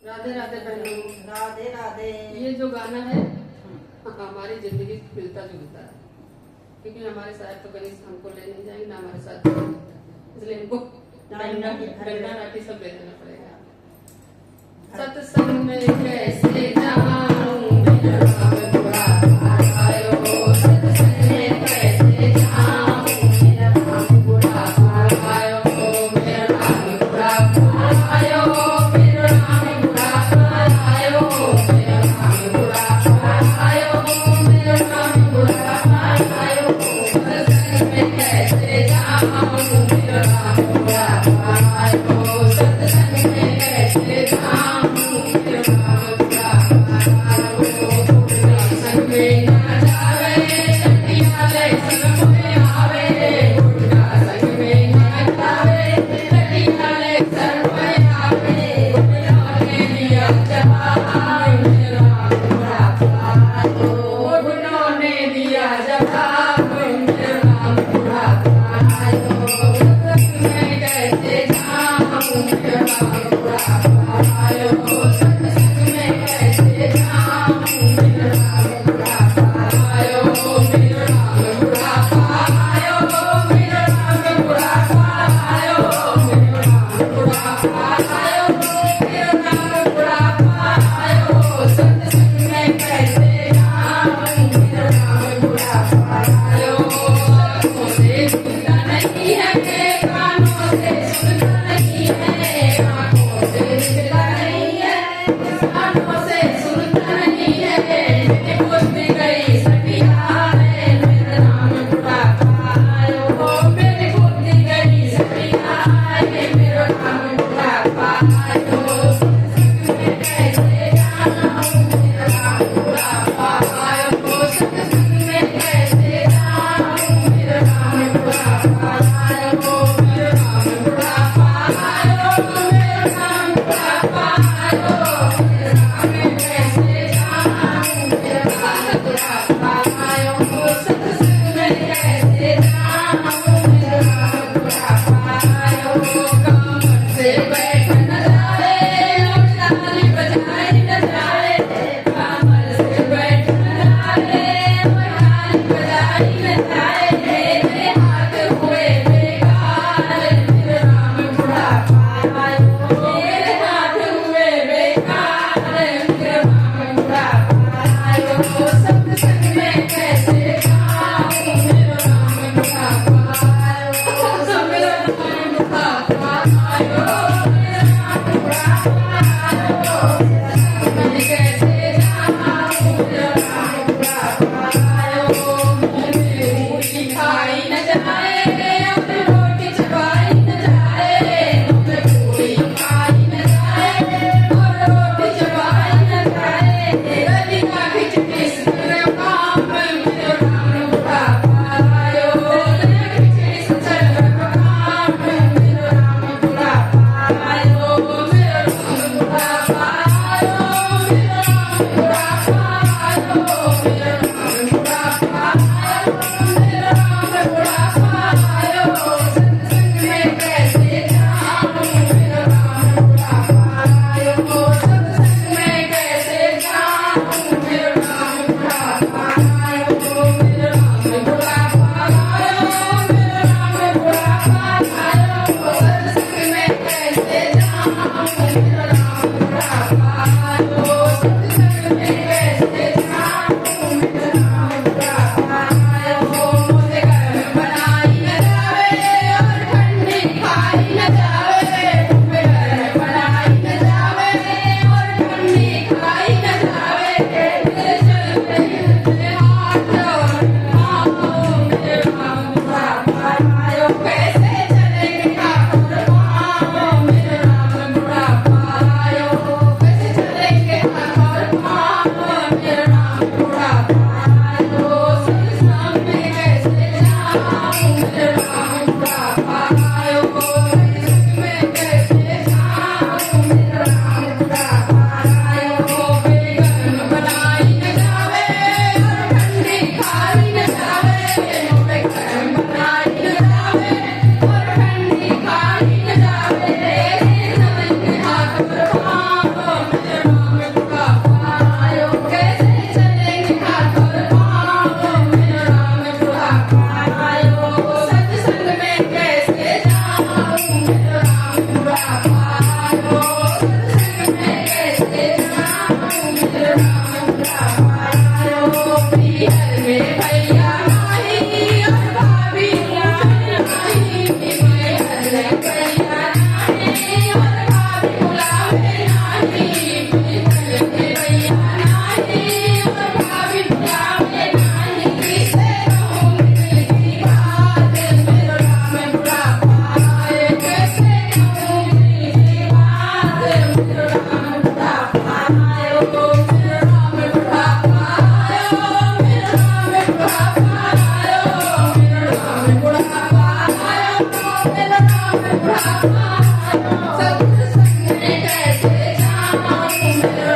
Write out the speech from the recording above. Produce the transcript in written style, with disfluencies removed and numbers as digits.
राधे राधे बहनों, राधे राधे। ये जो गाना है हमारी जिंदगी से मिलता जुलता है, क्योंकि हमारे साथ तो गणेश हमको ले नहीं जाएंगे ना हमारे साथ, इसलिए इनको डंडा राठी सब ले लेना पड़ेगा। सत्संग में कैसे जाऊं मेरा राम बुरा आयो, सत्संग में कैसे जाऊं मेरा राम बुरा आयो, मेरा राम बुरा आयो, मेरा राम बुरा आयो, मेरा राम बुरा आयो, मेरा राम बुरा आयो, सत्संग में कैसे जाऊं मेरा राम बुरा आयो, सत्संग में कैसे जाऊं मैहर में भैया नाही और भाभी बुलावे नाही मैहर में भैया नाही और भाभी बुलावे नाही मैहर में भैया नाही और भाभी बुलावे नाही से कहूँ दिल की बात मेरो राम बुढ़ापा आए कैसे कहूँ दिल की बात मेरो राम बुढ़ापा आयो मेरो राम बुढ़ापा आयो मेरो राम बुढ़ापा आयो मेरो राम बुढ़ापा आयो मेरो राम बुढ़ापा आयो सत्संग में कैसे जाऊं मेरो